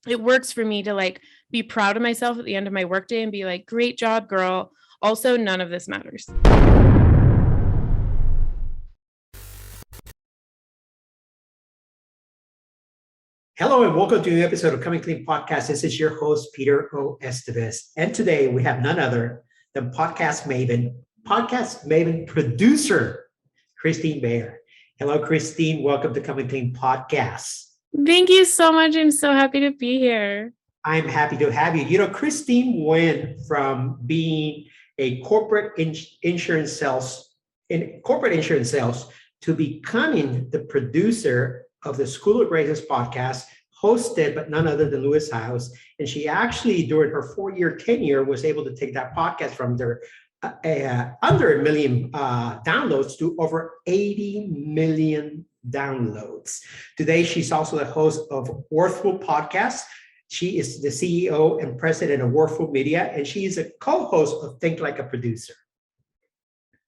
it works for me to like be proud of myself at the end of my workday and be like, great job, girl. Also, none of this matters. Hello and welcome to a new episode of Coming Clean Podcast. This is your host, Peter O. Estevez. And today we have none other than podcast maven producer, Christine Baird. Hello, Christine. Welcome to Coming Clean Podcast. Thank you so much. I'm so happy to be here. I'm happy to have you. You know, Christine went from being a corporate insurance sales to becoming the producer of the School of Greatness podcast, hosted but none other than Lewis House. And she actually, during her 4-year tenure, was able to take that podcast from under 1 million downloads to over 80 million downloads. Today, she's also the host of Worthful Podcast. She is the CEO and president of Worthful Media, and she is a co-host of Think Like a Producer.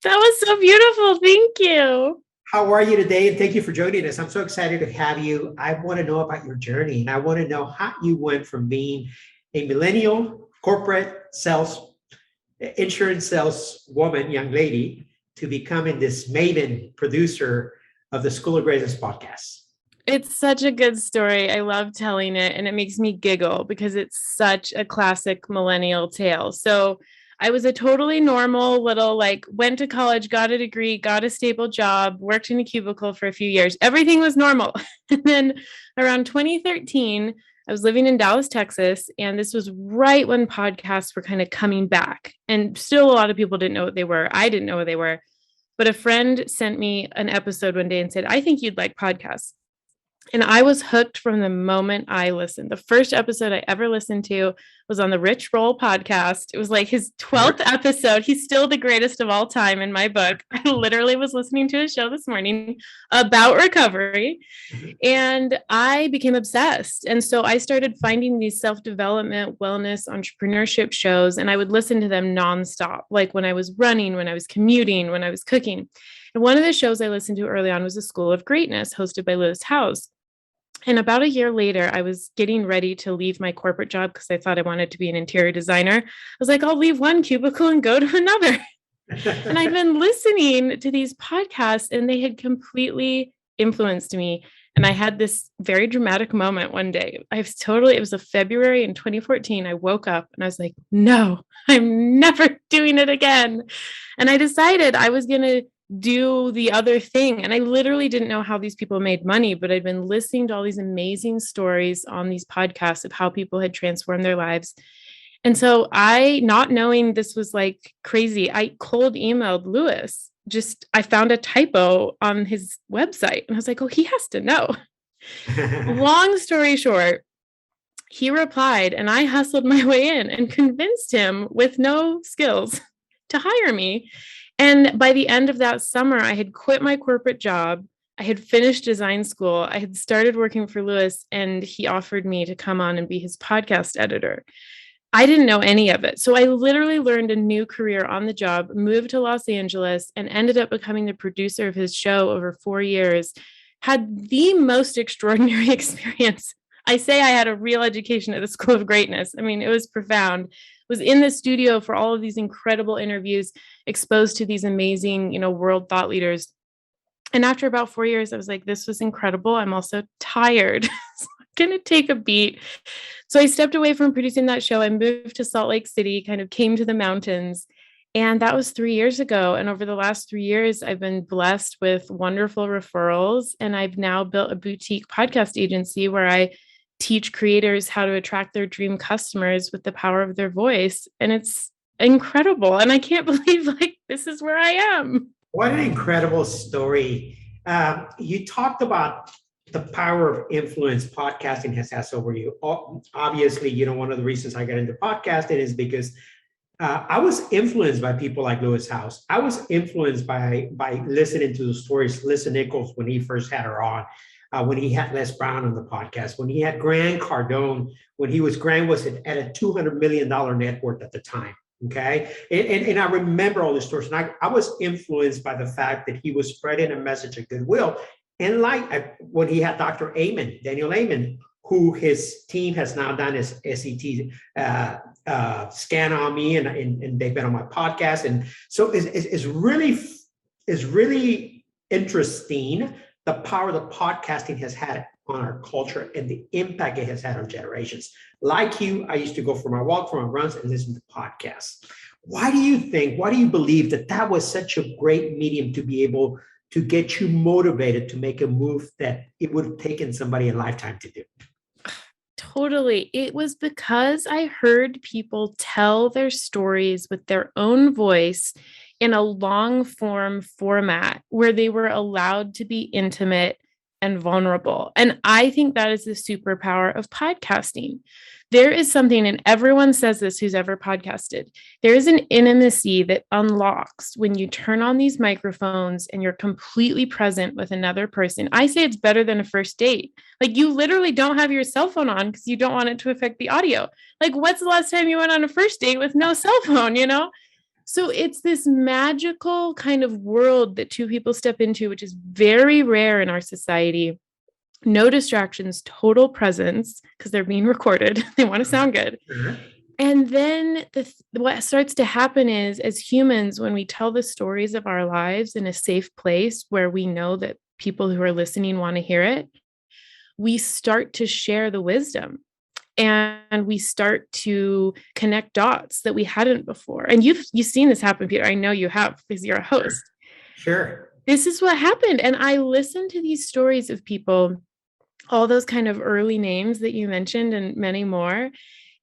That was so beautiful. Thank you. How are you today? And thank you for joining us. I'm so excited to have you. I want to know about your journey, and I want to know how you went from being a millennial corporate sales, insurance sales woman, young lady, to becoming this maven producer of the School of Greatness podcast. It's such a good story. I love telling it, and it makes me giggle because it's such a classic millennial tale. So I was a totally normal little, went to college, got a degree, got a stable job, worked in a cubicle for a few years. Everything was normal. And then around 2013, I was living in Dallas, Texas, and this was right when podcasts were kind of coming back. And still a lot of people didn't know what they were. I didn't know what they were. But a friend sent me an episode one day and said, I think you'd like podcasts. And I was hooked from the moment I listened. The first episode I ever listened to was on the Rich Roll podcast. It was like his 12th episode. He's still the greatest of all time in my book. I literally was listening to a show this morning about recovery, and I became obsessed. And so I started finding these self-development, wellness, entrepreneurship shows, and I would listen to them nonstop, like when I was running, when I was commuting, when I was cooking. And one of the shows I listened to early on was the School of Greatness, hosted by Lewis House. And about a year later, I was getting ready to leave my corporate job because I thought I wanted to be an interior designer. I was like, I'll leave one cubicle and go to another. And I'd been listening to these podcasts, and they had completely influenced me. And I had this very dramatic moment one day. It was a February in 2014. I woke up and I was like, no, I'm never doing it again. And I decided I was going to do the other thing. And I literally didn't know how these people made money, but I'd been listening to all these amazing stories on these podcasts of how people had transformed their lives. And so not knowing this was like crazy, I cold emailed Lewis. I found a typo on his website and I was like, oh, he has to know. Long story short, he replied, and I hustled my way in and convinced him with no skills to hire me. And by the end of that summer, I had quit my corporate job. I had finished design school. I had started working for Lewis, and he offered me to come on and be his podcast editor. I didn't know any of it. So I literally learned a new career on the job, moved to Los Angeles, and ended up becoming the producer of his show over 4 years. Had the most extraordinary experience. I say I had a real education at the School of Greatness. I mean, it was profound. Was in the studio for all of these incredible interviews, exposed to these amazing, world thought leaders. And after about 4 years, I was like, this was incredible. I'm also tired. So I'm going to take a beat. So I stepped away from producing that show. I moved to Salt Lake City, kind of came to the mountains. And that was 3 years ago. And over the last 3 years, I've been blessed with wonderful referrals. And I've now built a boutique podcast agency where I teach creators how to attract their dream customers with the power of their voice. And it's incredible. And I can't believe this is where I am. What an incredible story. You talked about the power of influence podcasting has over you. Obviously, one of the reasons I got into podcasting is because I was influenced by people like Lewis House. I was influenced by listening to the stories, Lisa Nichols, when he first had her on. When he had Les Brown on the podcast, when he had Grant Cardone, Grant was at a $200 million net worth at the time. Okay. And I remember all the stories. And I was influenced by the fact that he was spreading a message of goodwill. And when he had Dr. Daniel Amen who his team has now done his SET scan on me, and they've been on my podcast. And so it's really interesting the power that podcasting has had on our culture and the impact it has had on generations. Like you, I used to go for my walk, for my runs, and listen to podcasts. Why do you believe that was such a great medium to be able to get you motivated to make a move that it would have taken somebody a lifetime to do? Totally. It was because I heard people tell their stories with their own voice in a long form format where they were allowed to be intimate and vulnerable. And I think that is the superpower of podcasting. There is something, and everyone says this who's ever podcasted, there is an intimacy that unlocks when you turn on these microphones and you're completely present with another person. I say it's better than a first date. Like, you literally don't have your cell phone on because you don't want it to affect the audio. Like, what's the last time you went on a first date with no cell phone, you know? So it's this magical kind of world that two people step into, which is very rare in our society. No distractions, total presence, because they're being recorded. They want to sound good. Mm-hmm. And then what starts to happen is, as humans, when we tell the stories of our lives in a safe place where we know that people who are listening want to hear it, we start to share the wisdom. And we start to connect dots that we hadn't before. And you've seen this happen, Peter. I know you have, because you're a host. Sure. This is what happened. And I listened to these stories of people, all those kind of early names that you mentioned and many more.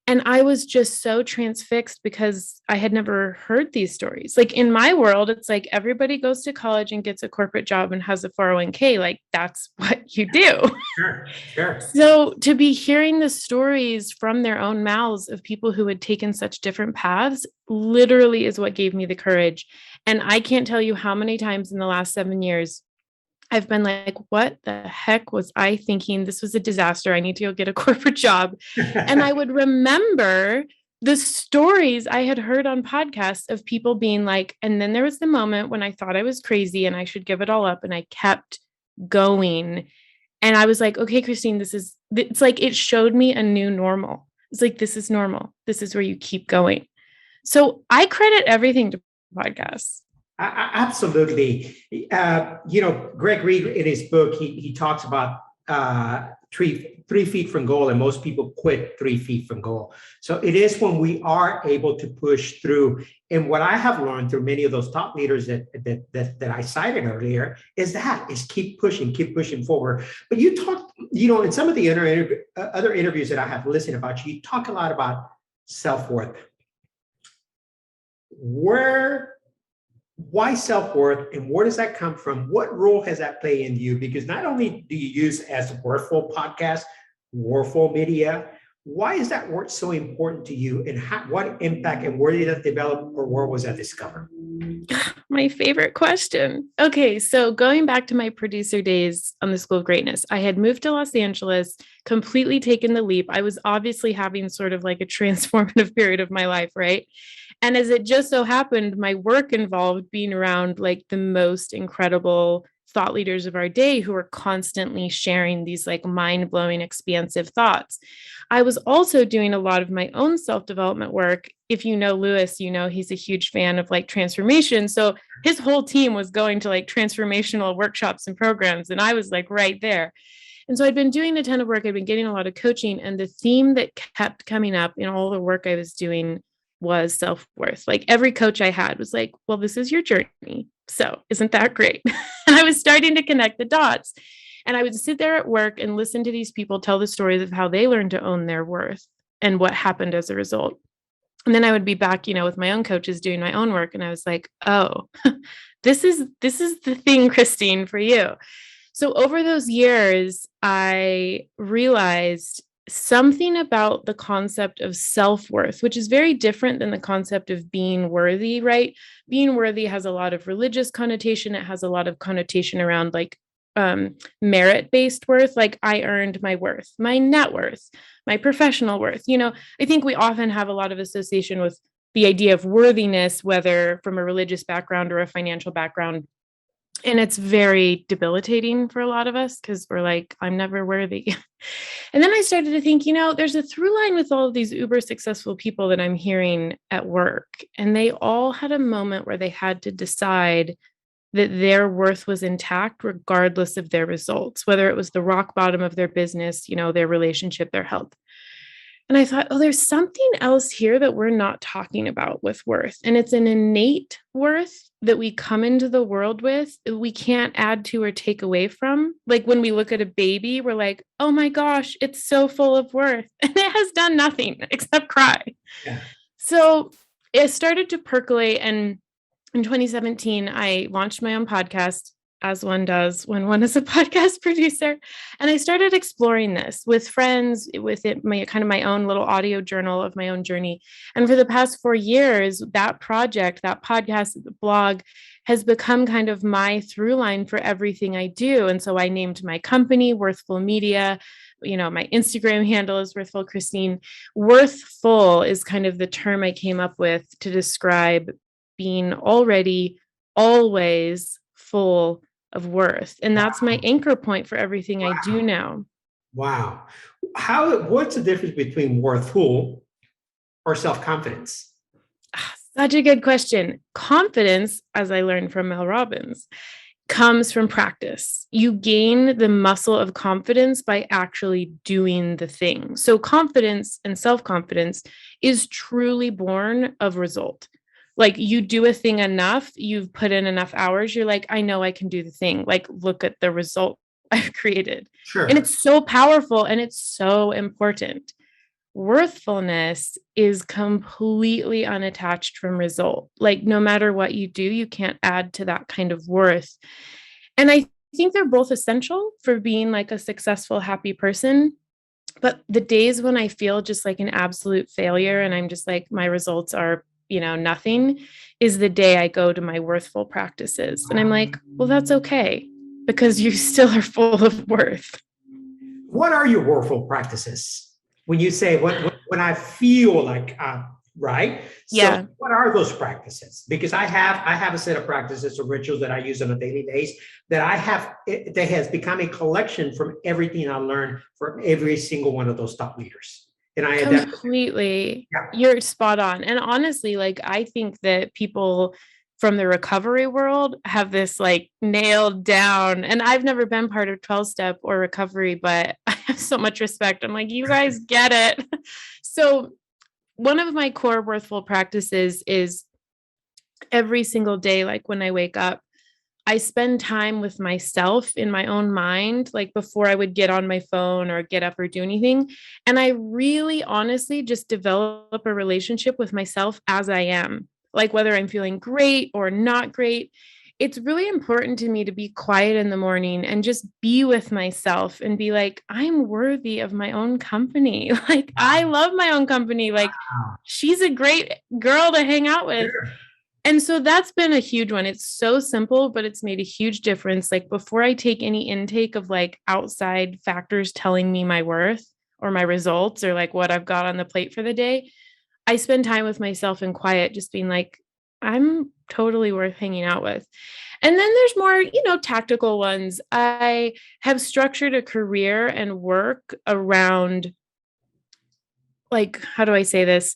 And I was just so transfixed because I had never heard these stories. Like, in my world, it's like everybody goes to college and gets a corporate job and has a 401k. Like, that's what you do. Sure. So to be hearing the stories from their own mouths of people who had taken such different paths literally is what gave me the courage. And I can't tell you how many times in the last 7 years I've been like, what the heck was I thinking? This was a disaster. I need to go get a corporate job. And I would remember the stories I had heard on podcasts of people being like, and then there was the moment when I thought I was crazy and I should give it all up. And I kept going. And I was like, okay, Christine, it's like, it showed me a new normal. It's like, this is normal. This is where you keep going. So I credit everything to podcasts. Absolutely. Greg Reed, in his book, he talks about 3 feet from goal, and most people quit 3 feet from goal. So it is when we are able to push through. And what I have learned through many of those top leaders that I cited earlier is keep pushing forward. But you talk, in some of the other interviews that I have listened about, you talk a lot about self-worth. Why self-worth, and where does that come from? What role has that played in you? Because not only do you use as Worthful podcast, Worthful media, why is that word so important to you, and what impact, and where did that develop, or where was that discovered? My favorite question. Okay, so going back to my producer days on the School of Greatness, I had moved to Los Angeles, completely taken the leap. I was obviously having sort of like a transformative period of my life, right? And as it just so happened, my work involved being around like the most incredible thought leaders of our day who are constantly sharing these like mind-blowing, expansive thoughts. I was also doing a lot of my own self-development work. If you know Lewis, he's a huge fan of like transformation. So his whole team was going to like transformational workshops and programs, and I was like right there. And so I'd been doing a ton of work. I'd been getting a lot of coaching, and the theme that kept coming up in all the work I was doing was self-worth. Like, every coach I had was like, well, this is your journey. So isn't that great? And I was starting to connect the dots. And I would sit there at work and listen to these people tell the stories of how they learned to own their worth and what happened as a result. And then I would be back, with my own coaches doing my own work. And I was like, oh, this is the thing, Christine, for you. So over those years, I realized something about the concept of self-worth, which is very different than the concept of being worthy, right? Being worthy has a lot of religious connotation. It has a lot of connotation around like merit-based worth, like I earned my worth, my net worth, my professional worth. I think we often have a lot of association with the idea of worthiness, whether from a religious background or a financial background. And it's very debilitating for a lot of us because we're like, I'm never worthy. And then I started to think, there's a through line with all of these uber successful people that I'm hearing at work. And they all had a moment where they had to decide that their worth was intact, regardless of their results, whether it was the rock bottom of their business, their relationship, their health. And I thought, oh, there's something else here that we're not talking about with worth. And it's an innate worth that we come into the world with, we can't add to or take away from. Like when we look at a baby, we're like, oh my gosh, it's so full of worth. And it has done nothing except cry. Yeah. So it started to percolate. And in 2017, I launched my own podcast, as one does when one is a podcast producer. And I started exploring this with friends, with it, my own little audio journal of my own journey. And for the past 4 years, that project, that podcast, the blog has become kind of my through line for everything I do. And so I named my company Worthful Media. My Instagram handle is Worthful Christine. Worthful is kind of the term I came up with to describe being already always full of worth. And that's my anchor point for everything I do now. Wow. What's the difference between worthful or self-confidence? Such a good question. Confidence, as I learned from Mel Robbins, comes from practice. You gain the muscle of confidence by actually doing the thing. So confidence and self-confidence is truly born of result. Like you do a thing enough, you've put in enough hours, you're like, I know I can do the thing. Like, look at the result I've created. Sure. And it's so powerful and it's so important. Worthfulness is completely unattached from result. Like no matter what you do, you can't add to that kind of worth. And I think they're both essential for being like a successful, happy person. But the days when I feel just like an absolute failure and I'm just like, my results are nothing, is the day I go to my worthful practices. And I'm like, well, that's okay because you still are full of worth. What are your worthful practices? When you say when I feel like right? Yeah. So what are those practices? Because I have a set of practices or rituals that I use on a daily basis that has become a collection from everything I learned from every single one of those top leaders. And I completely, you're spot on. And honestly, like I think that people from the recovery world have this like nailed down. And I've never been part of 12-step or recovery, but I have so much respect. I'm like, you guys get it. So one of my core worthful practices is every single day, like when I wake up, I spend time with myself in my own mind, like before I would get on my phone or get up or do anything. And I really honestly just develop a relationship with myself as I am, like whether I'm feeling great or not great. It's really important to me to be quiet in the morning and just be with myself and be like, I'm worthy of my own company. Like, I love my own company. Like, she's a great girl to hang out with. Sure. And so that's been a huge one. It's so simple, but it's made a huge difference. Like before I take any intake of like outside factors telling me my worth or my results or like what I've got on the plate for the day, I spend time with myself in quiet, just being like, I'm totally worth hanging out with. And then there's more, tactical ones. I have structured a career and work around, like, how do I say this?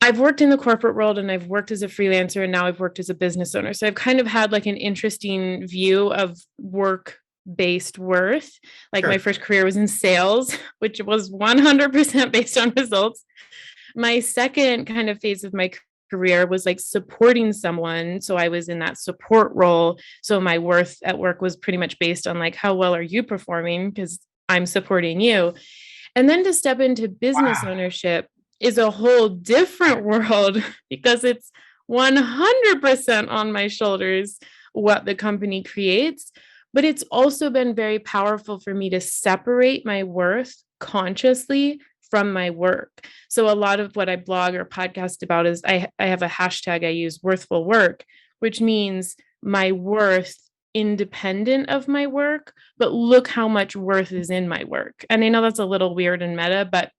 I've worked in the corporate world and I've worked as a freelancer and now I've worked as a business owner. So I've kind of had like an interesting view of work-based worth. Like sure. My first career was in sales, which was 100% based on results. My second kind of phase of my career was like supporting someone. So I was in that support role. So my worth at work was pretty much based on like, how well are you performing? Because I'm supporting you. And then to step into business ownership is a whole different world because it's 100% on my shoulders what the company creates. But it's also been very powerful for me to separate my worth consciously from my work. So a lot of what I blog or podcast about is I have a hashtag I use, worthful work, which means my worth independent of my work, but look how much worth is in my work. And I know that's a little weird and meta, but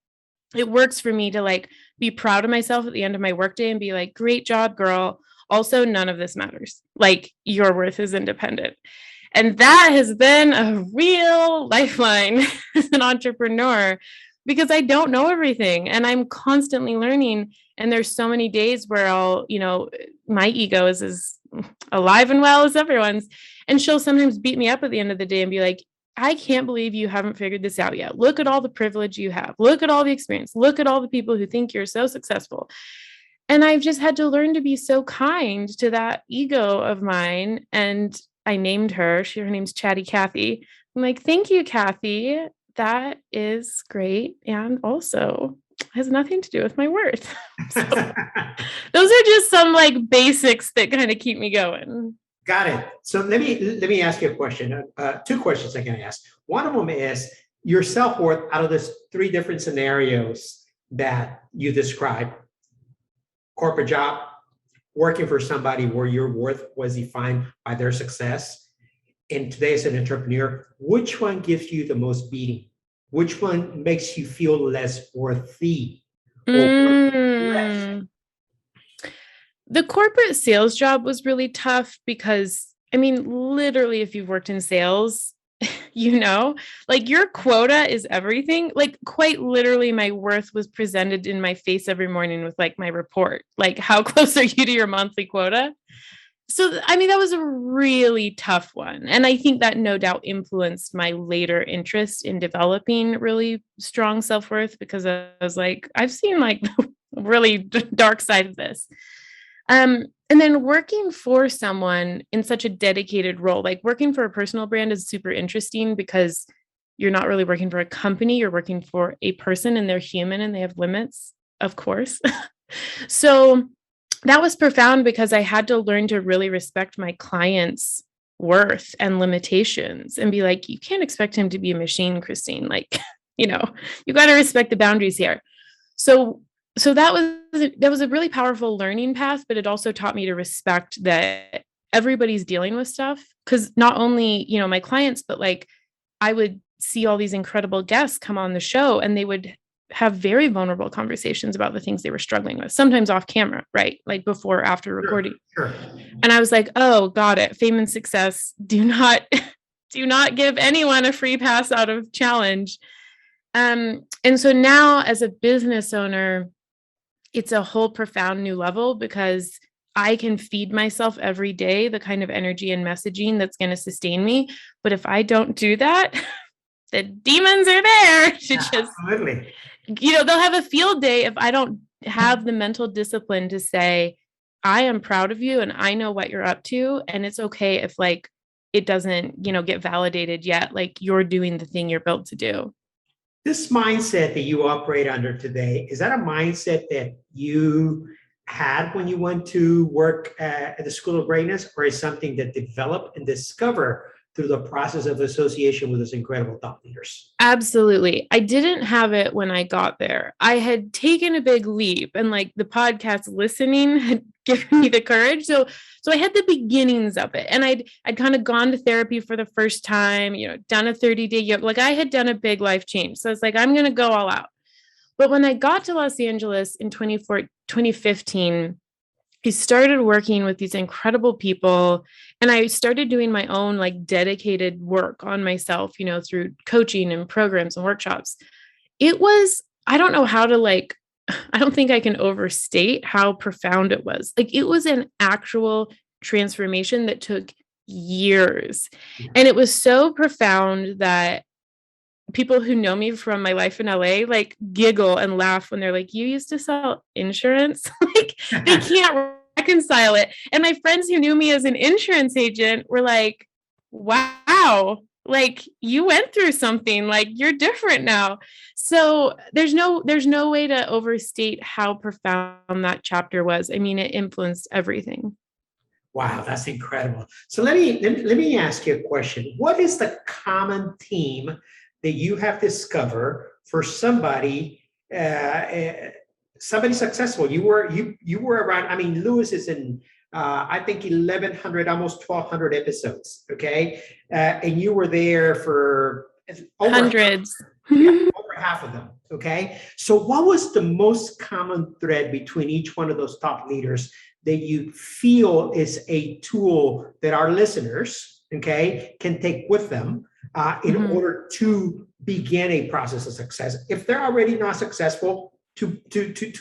it works for me to like be proud of myself at the end of my workday and be like, great job, girl. Also, none of this matters. Like, your worth is independent. And that has been a real lifeline as an entrepreneur, because I don't know everything and I'm constantly learning. And there's so many days where my ego is as alive and well as everyone's. And she'll sometimes beat me up at the end of the day and be like, I can't believe you haven't figured this out yet. Look at all the privilege you have. Look at all the experience. Look at all the people who think you're so successful. And I've just had to learn to be so kind to that ego of mine. And I named her. Her name's Chatty Kathy. I'm like, thank you, Kathy. That is great. And also has nothing to do with my worth. So those are just some like basics that kind of keep me going. Got it. So let me ask you a question. Two questions I can ask. One of them is your self-worth out of this three different scenarios that you described: corporate job, working for somebody where your worth was defined by their success, and today as an entrepreneur, which one gives you the most beating? Which one makes you feel less worthy? The corporate sales job was really tough because, I mean, literally, if you've worked in sales, like your quota is everything. Like, quite literally, my worth was presented in my face every morning with like my report. Like, how close are you to your monthly quota? So, I mean, that was a really tough one. And I think that no doubt influenced my later interest in developing really strong self-worth, because I was like, I've seen like the really dark side of this. And then working for someone in such a dedicated role, like working for a personal brand, is super interesting because you're not really working for a company, you're working for a person, and they're human and they have limits, of course. So that was profound because I had to learn to really respect my clients' worth and limitations and be like, you can't expect him to be a machine, Christine. Like, you got to respect the boundaries here. So that was a really powerful learning path, but it also taught me to respect that everybody's dealing with stuff. Because not only, my clients, but like I would see all these incredible guests come on the show and they would have very vulnerable conversations about the things they were struggling with, sometimes off camera, right? Like before or after recording. Sure. And I was like, oh, got it. Fame and success do not give anyone a free pass out of challenge. And so now as a business owner, it's a whole profound new level because I can feed myself every day the kind of energy and messaging that's going to sustain me. But if I don't do that, the demons are there to just, absolutely, they'll have a field day if I don't have the mental discipline to say, I am proud of you and I know what you're up to. And it's okay if like it doesn't, get validated yet. Like, you're doing the thing you're built to do. This mindset that you operate under today, is that a mindset that you had when you went to work at the School of Greatness, or is something that developed and discovered through the process of association with those incredible thought leaders? Absolutely. I didn't have it when I got there. I had taken a big leap, and like the podcast listening had given me the courage. So I had the beginnings of it, and I'd kind of gone to therapy for the first time, done a 30-day yoga. Like, I had done a big life change. So it's like, I'm going to go all out. But when I got to Los Angeles in 2015, I started working with these incredible people, and I started doing my own like dedicated work on myself, through coaching and programs and workshops. It was, I don't know how to I don't think I can overstate how profound it was. Like, it was an actual transformation that took years. And it was so profound that people who know me from my life in LA like giggle and laugh when they're like, you used to sell insurance? Like, they can't reconcile it. And my friends who knew me as an insurance agent were like, wow, like, you went through something, like, you're different now. So there's no way to overstate how profound that chapter was. I mean, it influenced everything. Wow, that's incredible. So let me ask you a question. What is the common theme that you have discovered for somebody successful? You were around. I mean, Lewis is in I think 1,100, almost 1,200 episodes. Okay, and you were there for over hundreds. over half of them. Okay, so what was the most common thread between each one of those top leaders that you feel is a tool that our listeners, okay, can take with them in order to begin a process of success if they're already not successful, to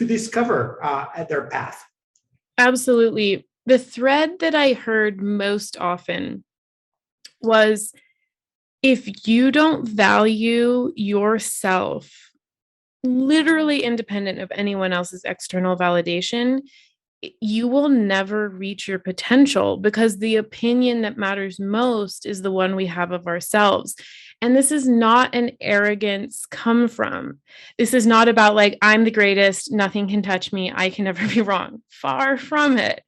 discover their path? Absolutely. The thread that I heard most often was, if you don't value yourself, literally independent of anyone else's external validation, you will never reach your potential, because the opinion that matters most is the one we have of ourselves. And this is not an arrogance come from. This is not about like, I'm the greatest, nothing can touch me, I can never be wrong. Far from it.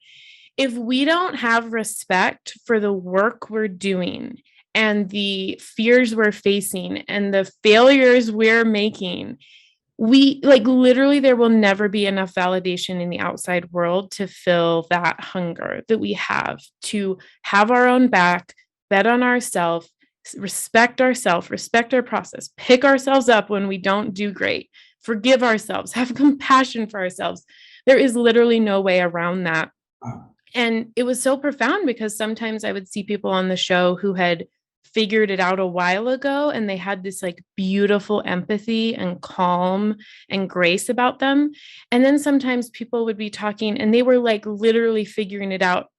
If we don't have respect for the work we're doing and the fears we're facing and the failures we're making, we like literally there will never be enough validation in the outside world to fill that hunger that we have to have our own back, bet on ourselves, respect our process, pick ourselves up when we don't do great, forgive ourselves, have compassion for ourselves. There is literally no way around that. And it was so profound because sometimes I would see people on the show who had figured it out a while ago, and they had this like beautiful empathy and calm and grace about them. And then sometimes people would be talking and they were like literally figuring it out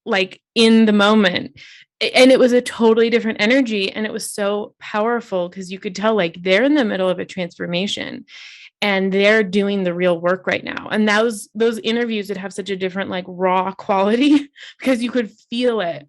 like in the moment. And it was a totally different energy. And it was so powerful because you could tell like they're in the middle of a transformation and they're doing the real work right now. And those interviews would have such a different like raw quality because you could feel it.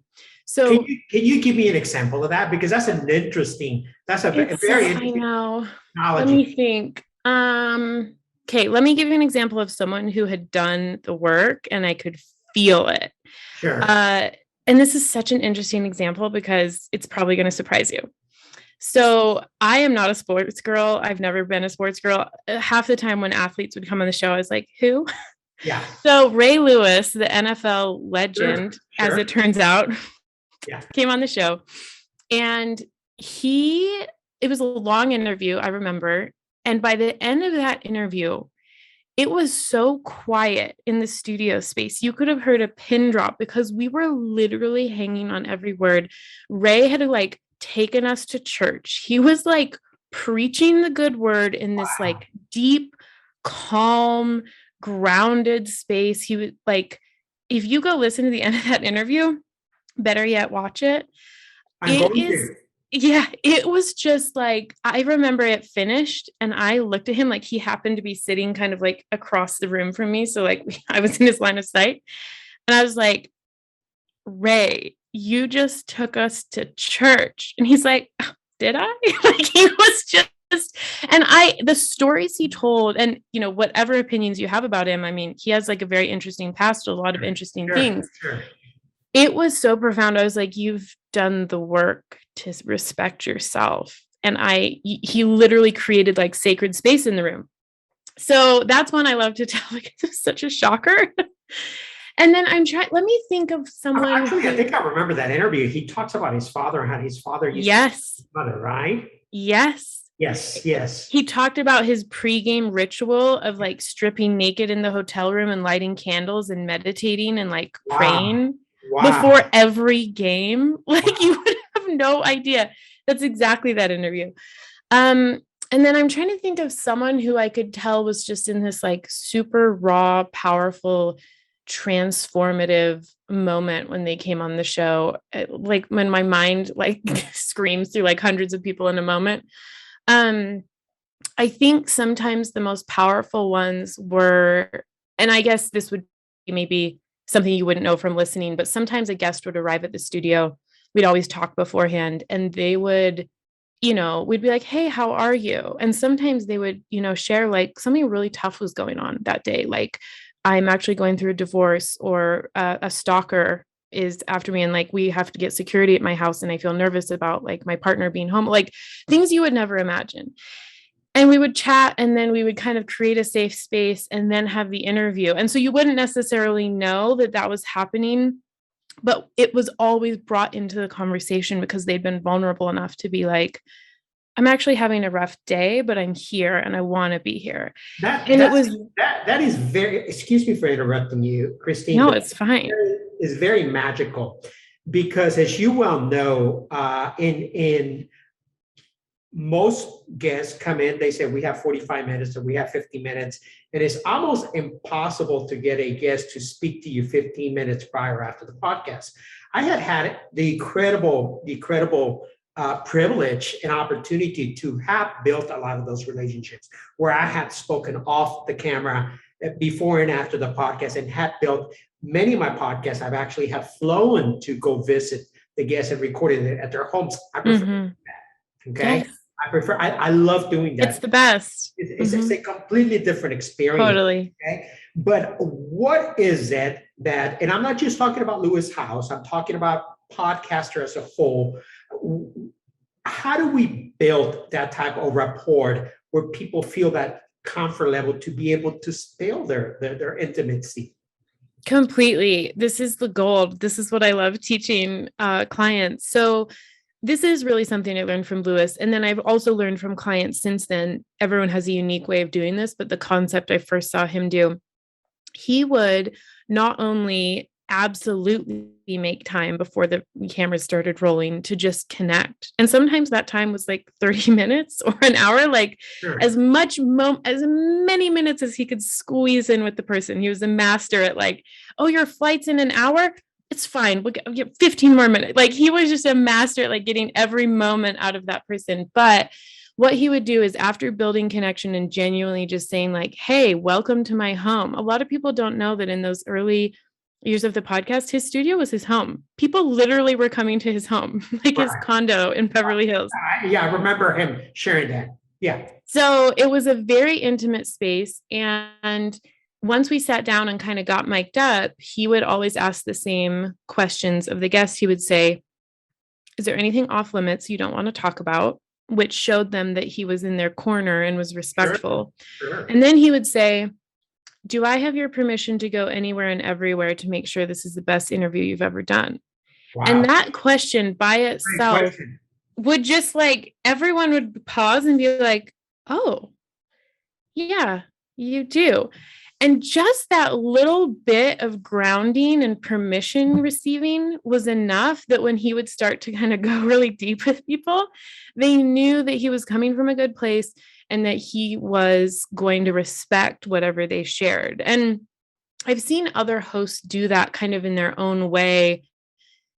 So can you give me an example of that? Because that's an interesting, that's a very interesting. I know. Let me think. Okay, let me give you an example of someone who had done the work and I could feel it. Sure. And this is such an interesting example because it's probably going to surprise you. So I am not a sports girl. I've never been a sports girl. Half the time when athletes would come on the show, I was like, who? Yeah. So Ray Lewis, the NFL legend, Sure. as it turns out, yeah, came on the show. And it was a long interview, I remember. And by the end of that interview, it was so quiet in the studio space. You could have heard a pin drop because we were literally hanging on every word. Ray had like taken us to church. He was like preaching the good word in this like deep, calm, grounded space. He was like, if you go listen to the end of that interview, better yet, watch it. It was just like, I remember it finished and I looked at him like he happened to be sitting kind of like across the room from me. So like I was in his line of sight and I was like, Ray, you just took us to church. And he's like, oh, did I? Like he was just, and the stories he told, and you know, whatever opinions you have about him, I mean, he has like a very interesting past, a lot of interesting things. Sure. It was so profound. I was like, you've done the work to respect yourself. And he literally created like sacred space in the room. So that's one I love to tell because it's such a shocker. And then let me think of someone. Actually, I think I remember that interview. He talks about his father and how his father used to be his mother, right? Yes. Yes. He talked about his pregame ritual of like stripping naked in the hotel room and lighting candles and meditating and like praying before every game. Like you would have no idea. That's exactly that interview. And then I'm trying to think of someone who I could tell was just in this like super raw, powerful, transformative moment when they came on the show. Like when my mind like screams through like hundreds of people in a moment. I think sometimes the most powerful ones were, and I guess this would be maybe something you wouldn't know from listening, but sometimes a guest would arrive at the studio. We'd always talk beforehand and they would, you know, we'd be like, hey, how are you? And sometimes they would, you know, share like something really tough was going on that day. Like I'm actually going through a divorce, or a stalker is after me and like we have to get security at my house and I feel nervous about like my partner being home, like things you would never imagine. And we would chat and then we would kind of create a safe space and then have the interview. And so you wouldn't necessarily know that that was happening, but it was always brought into the conversation because they'd been vulnerable enough to be like, I'm actually having a rough day, but I'm here and I want to be here. That And it that's was, that is very, excuse me for interrupting you, Christine, no, but it's fine. is very magical because, as you well know, in most guests come in, they say we have 45 minutes or we have 50 minutes, and it's almost impossible to get a guest to speak to you 15 minutes prior after the podcast. I had the incredible privilege and opportunity to have built a lot of those relationships where I had spoken off the camera before and after the podcast and had built many of my podcasts. I've actually have flown to go visit the guests and recorded it at their homes. I prefer that. Okay. Yes. I love doing that. It's the best. It's a completely different experience. Totally. Okay. But what is it that, and I'm not just talking about Lewis House, I'm talking about podcaster as a whole. How do we build that type of rapport where people feel that comfort level to be able to spill their intimacy? Completely. This is the gold. This is what I love teaching clients. So this is really something I learned from Lewis. And then I've also learned from clients since then. Everyone has a unique way of doing this, but the concept I first saw him do, he would not only absolutely make time before the cameras started rolling to just connect. And sometimes that time was like 30 minutes or an hour, like Sure. as many minutes as he could squeeze in with the person. He was a master at like, oh, your flight's in an hour. It's fine. We'll get 15 more minutes. Like he was just a master at like getting every moment out of that person. But what he would do is after building connection and genuinely just saying like, hey, welcome to my home. A lot of people don't know that in those early years of the podcast, his studio was his home. People literally were coming to his home, like his condo in Beverly Hills. Yeah, I remember him sharing that. Yeah. So it was a very intimate space. And once we sat down and kind of got mic'd up, he would always ask the same questions of the guests. He would say, is there anything off limits you don't want to talk about? Which showed them that he was in their corner and was respectful. Sure. And then he would say, do I have your permission to go anywhere and everywhere to make sure this is the best interview you've ever done? Wow. And that question by itself would just like, everyone would pause and be like, oh, yeah, you do. And just that little bit of grounding and permission receiving was enough that when he would start to kind of go really deep with people, they knew that he was coming from a good place and that he was going to respect whatever they shared. And I've seen other hosts do that kind of in their own way.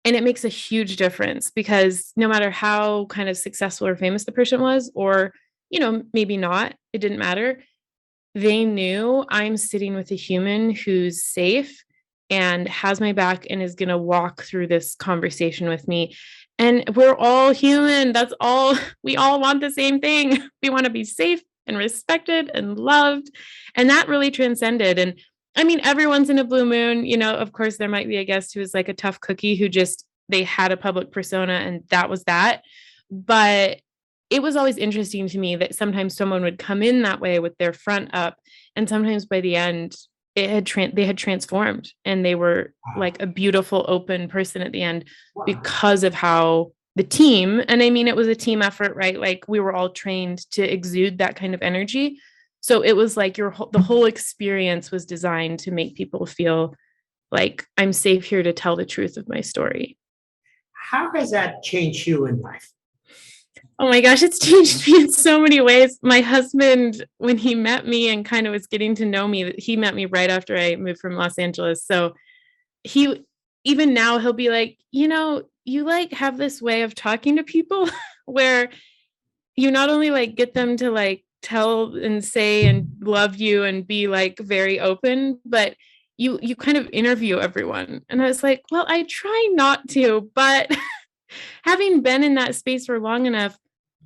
And it makes a huge difference because no matter how kind of successful or famous the person was, or, you know, maybe not, it didn't matter. They knew I'm sitting with a human who's safe and has my back and is going to walk through this conversation with me. And we're all human. That's all. We all want the same thing. We want to be safe and respected and loved. And that really transcended. And I mean, every once in a blue moon, you know, of course, there might be a guest who is like a tough cookie who just, they had a public persona and that was that. But it was always interesting to me that sometimes someone would come in that way with their front up. And sometimes by the end, they had transformed and they were like a beautiful, open person at the end because of how the team, and I mean, it was a team effort, right? Like we were all trained to exude that kind of energy. So it was like the whole experience was designed to make people feel like I'm safe here to tell the truth of my story. How has that changed you in life? Oh my gosh, it's changed me in so many ways. My husband, when he met me and kind of was getting to know me, he met me right after I moved from Los Angeles. So even now he'll be like, you know, you like have this way of talking to people where you not only like get them to like tell and say and love you and be like very open, but you kind of interview everyone. And I was like, well, I try not to, but having been in that space for long enough,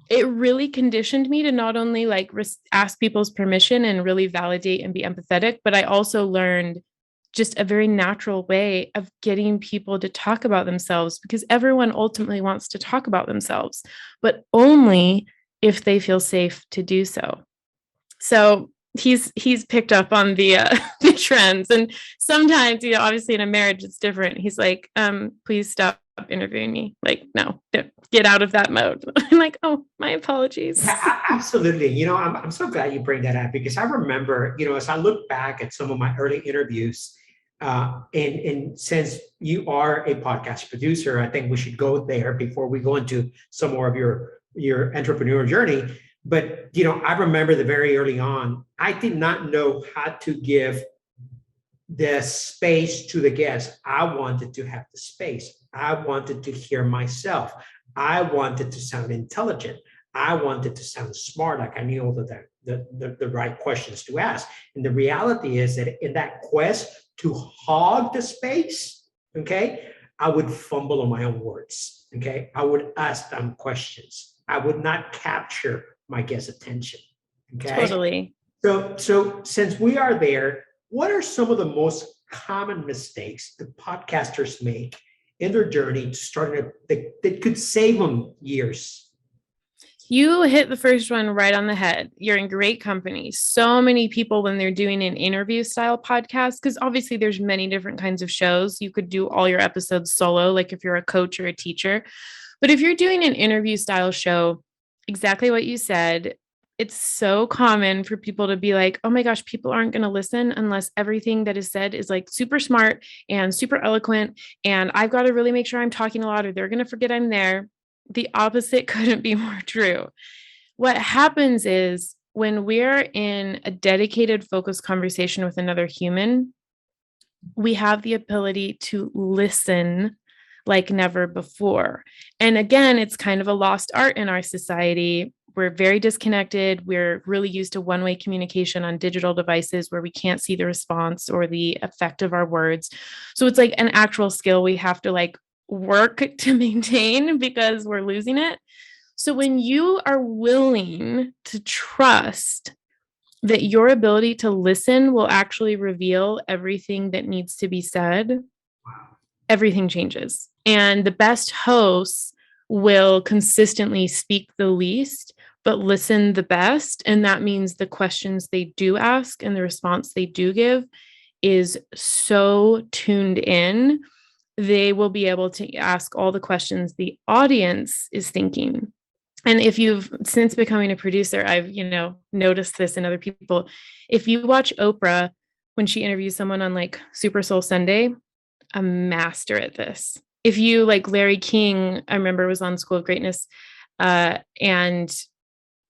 it really conditioned me to not only like ask people's permission and really validate and be empathetic, but I also learned just a very natural way of getting people to talk about themselves, because everyone ultimately wants to talk about themselves, but only if they feel safe to do so. So he's picked up on the trends. And sometimes, you know, obviously in a marriage, it's different. He's like, please stop interviewing me. Like, no, get out of that mode. I'm like, oh, my apologies. Yeah, absolutely. I'm so glad you bring that up because I remember, as I look back at some of my early interviews, and since you are a podcast producer, I think we should go there before we go into some more of your entrepreneur journey. But, I remember the very early on, I did not know how to give the space to the guest. I wanted to have the space. I wanted to hear myself. I wanted to sound intelligent. I wanted to sound smart, like I knew all the right questions to ask. And the reality is that in that quest to hog the space, okay, I would fumble on my own words. Okay, I would ask them questions. I would not capture my guest's attention. Okay, Totally. So since we are there, what are some of the most common mistakes that podcasters make in their journey to starting that could save them years? You hit the first one right on the head. You're in great company. So many people, when they're doing an interview style podcast, because obviously there's many different kinds of shows. You could do all your episodes solo, like if you're a coach or a teacher. But if you're doing an interview style show, exactly what you said, it's so common for people to be like, oh my gosh, people aren't going to listen unless everything that is said is like super smart and super eloquent. And I've got to really make sure I'm talking a lot or they're going to forget I'm there. The opposite couldn't be more true. What happens is when we're in a dedicated, focused conversation with another human, we have the ability to listen like never before. And again, it's kind of a lost art in our society. We're very disconnected. We're really used to one-way communication on digital devices where we can't see the response or the effect of our words. So it's like an actual skill we have to like work to maintain because we're losing it. So when you are willing to trust that your ability to listen will actually reveal everything that needs to be said, everything changes. And the best hosts will consistently speak the least, but listen the best. And that means the questions they do ask and the response they do give is so tuned in. They will be able to ask all the questions the audience is thinking. And if you've since becoming a producer, I've, noticed this in other people. If you watch Oprah when she interviews someone on like Super Soul Sunday, a master at this. If you like Larry King, I remember was on School of Greatness. And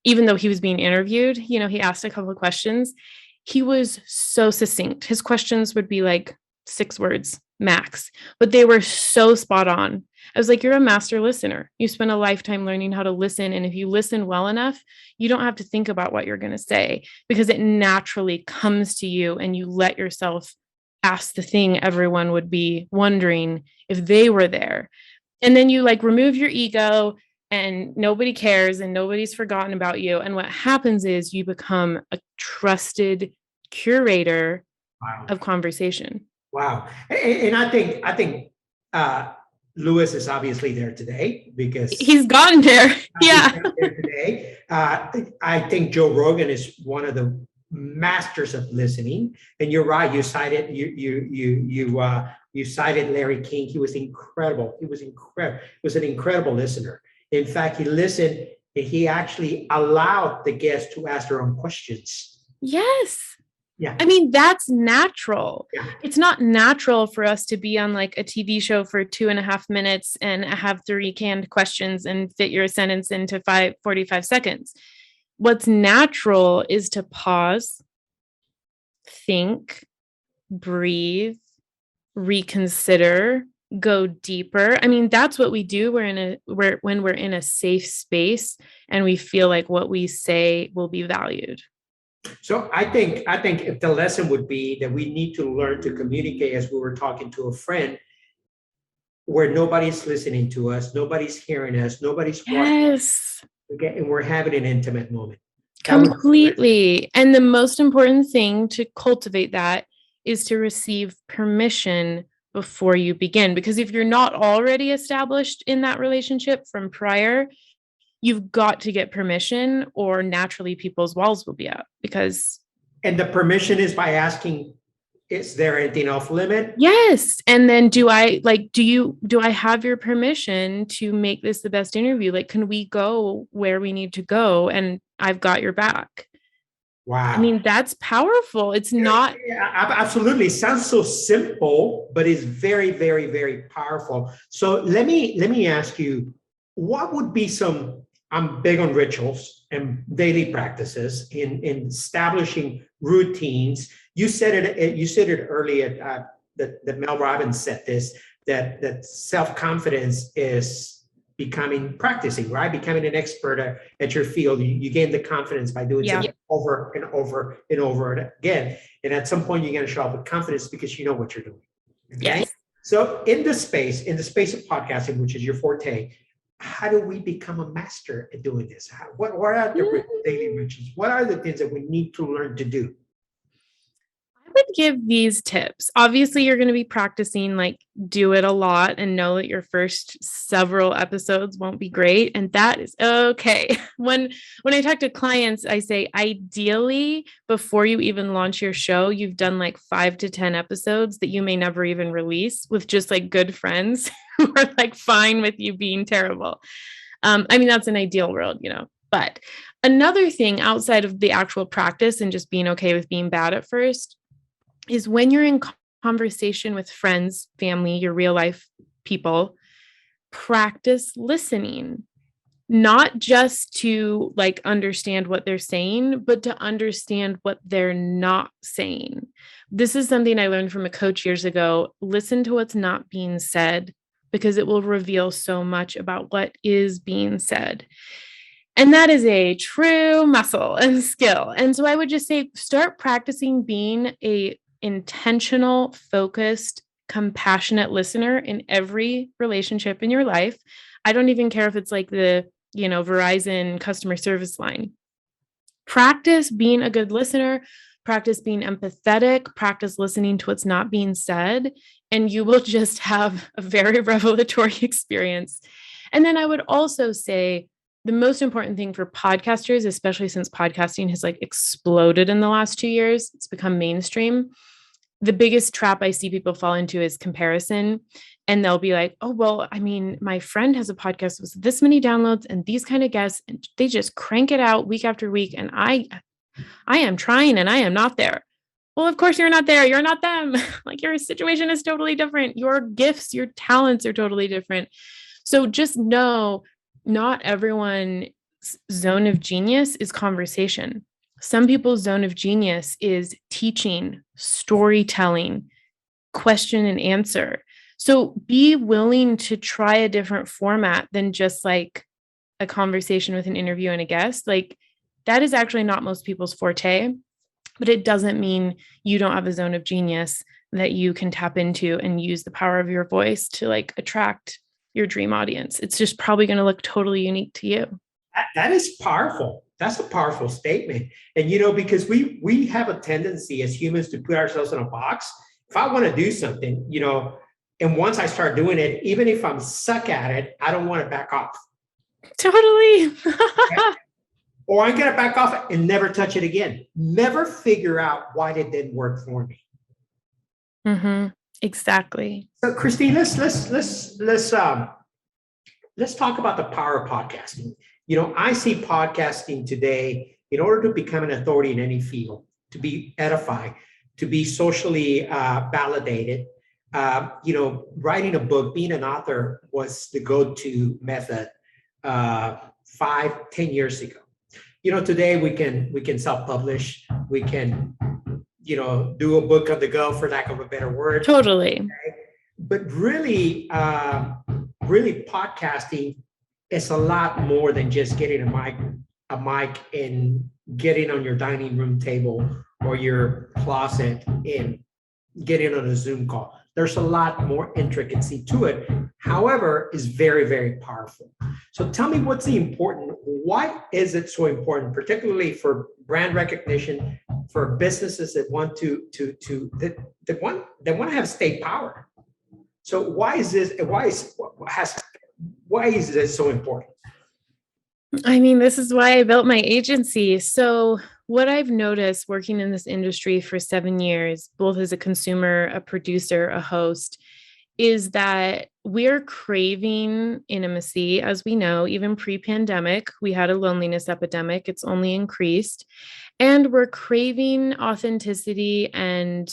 even though he was being interviewed, he asked a couple of questions. He was so succinct. His questions would be like 6 words max, but they were so spot on. I was like, you're a master listener. You spend a lifetime learning how to listen. And if you listen well enough, you don't have to think about what you're going to say because it naturally comes to you and you let yourself ask the thing everyone would be wondering if they were there. And then you like remove your ego and nobody cares and nobody's forgotten about you. And what happens is you become a trusted curator of conversation. Wow. And I think Lewis is obviously there today because he's gotten there. Yeah. There today. I think Joe Rogan is one of the masters of listening. And you're right. You cited you cited Larry King. He was incredible. He was incredible. He was an incredible listener. In fact, he listened and he actually allowed the guests to ask their own questions. Yes. Yeah. I mean, that's natural. Yeah. It's not natural for us to be on like a TV show for 2.5 minutes and have 3 canned questions and fit your sentence into 45 seconds. What's natural is to pause, think, breathe, reconsider, go deeper. I mean, that's what we do. When we're in a safe space and we feel like what we say will be valued. So I think if the lesson would be that we need to learn to communicate as we were talking to a friend, where nobody's listening to us, nobody's hearing us, nobody's watching us, okay, and we're having an intimate moment. Completely. And the most important thing to cultivate that is to receive permission before you begin. Because if you're not already established in that relationship from prior, you've got to get permission or naturally people's walls will be up because. And the permission is by asking Is there anything off limit? Yes. And then do I have your permission to make this the best interview? Like, can we go where we need to go? And I've got your back. I Wow. mean, that's powerful. It's not. Yeah, absolutely. It sounds so simple, but it's very, very, very powerful. So let me ask you, what would be some, I'm big on rituals and daily practices in establishing routines. You said it earlier, that Mel Robbins said this, that self-confidence is practicing, right? Becoming an expert at your field. You gain the confidence by doing Yeah. something over and over and over again. And at some point, you're going to show up with confidence because you know what you're doing. Okay. Yes. So in the space of podcasting, which is your forte, how do we become a master at doing this? What are the daily rituals? What are the things that we need to learn to do? I would give these tips. Obviously, you're going to be practicing, like, do it a lot and know that your first several episodes won't be great. And that is okay. When I talk to clients, I say, ideally, before you even launch your show, you've done like 5 to 10 episodes that you may never even release with just like good friends who are like fine with you being terrible. I mean, that's an ideal world, but another thing outside of the actual practice and just being okay with being bad at first is when you're in conversation with friends, family, your real life people, practice listening, not just to like understand what they're saying, but to understand what they're not saying. This is something I learned from a coach years ago. Listen to what's not being said, because it will reveal so much about what is being said. And that is a true muscle and skill. And so I would just say, start practicing being a intentional, focused, compassionate listener in every relationship in your life. I don't even care if it's like the, Verizon customer service line. Practice being a good listener, practice being empathetic, practice listening to what's not being said, and you will just have a very revelatory experience. And then I would also say, the most important thing for podcasters, especially since podcasting has like exploded in the last 2 years, it's become mainstream. The biggest trap I see people fall into is comparison. And they'll be like, oh, well, I mean, my friend has a podcast with this many downloads and these kind of guests, and they just crank it out week after week. And I am trying and I am not there. Well, of course you're not there. You're not them. Like, your situation is totally different. Your gifts, your talents are totally different. So just know, not everyone's zone of genius is conversation. Some people's zone of genius is teaching, storytelling, question and answer. So be willing to try a different format than just like a conversation with an interview and a guest. Like, that is actually not most people's forte, but it doesn't mean you don't have a zone of genius that you can tap into and use the power of your voice to like attract your dream audience. It's just probably going to look totally unique to you. That is powerful. That's a powerful statement. And, because we have a tendency as humans to put ourselves in a box. If I want to do something, and once I start doing it, even if I'm suck at it, I don't want to back off. Totally. Or I'm going to back off and never touch it again. Never figure out why it didn't work for me. Mm-hmm. Exactly. So, Christine, let's talk about the power of podcasting. I see podcasting today, in order to become an authority in any field, to be edified, to be socially validated. Writing a book, being an author was the go-to method 5-10 years ago. Today we can self-publish, we can do a book on the go, for lack of a better word. Totally. Okay? But really podcasting is a lot more than just getting a mic and getting on your dining room table or your closet and getting on a Zoom call. There's a lot more intricacy to it. However, it's very, very powerful. So tell me, what's the important, why is it so important, particularly for brand recognition, for businesses that want that want to have state power? So why is this so important? I mean, this is why I built my agency. So what I've noticed working in this industry for 7 years, both as a consumer, a producer, a host, is that we're craving intimacy. As we know, even pre-pandemic, we had a loneliness epidemic. It's only increased. And we're craving authenticity and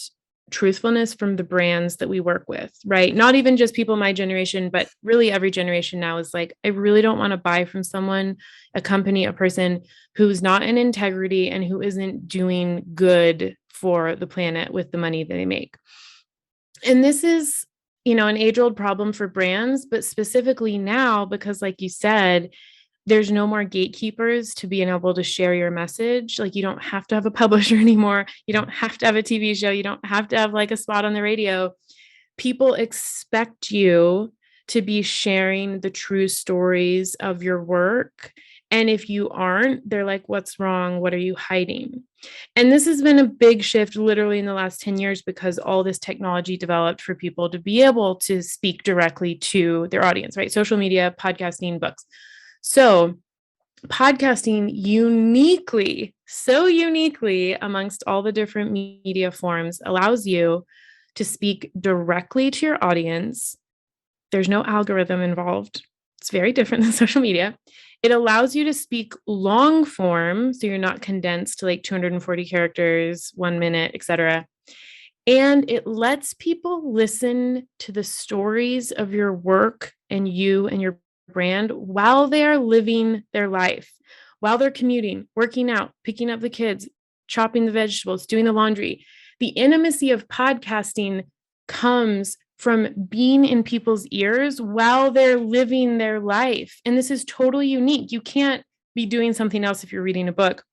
truthfulness from the brands that we work with, right? Not even just people my generation, but really every generation now is like, I really don't want to buy from someone, a company, a person who's not in integrity and who isn't doing good for the planet with the money that they make. And this is, an age-old problem for brands, but specifically now, because like you said, there's no more gatekeepers to being able to share your message. Like, you don't have to have a publisher anymore. You don't have to have a TV show. You don't have to have like a spot on the radio. People expect you to be sharing the true stories of your work. And if you aren't, they're like, what's wrong? What are you hiding? And this has been a big shift literally in the last 10 years because all this technology developed for people to be able to speak directly to their audience, right? Social media, podcasting, books. So podcasting so uniquely amongst all the different media forms allows you to speak directly to your audience. There's no algorithm involved. It's very different than social media. It allows you to speak long form, so you're not condensed to like 240 characters, 1 minute, etc. And it lets people listen to the stories of your work and you and your brand while they're living their life, while they're commuting, working out, picking up the kids, chopping the vegetables, doing the laundry. The intimacy of podcasting comes from being in people's ears while they're living their life. And this is totally unique. You can't be doing something else if you're reading a book.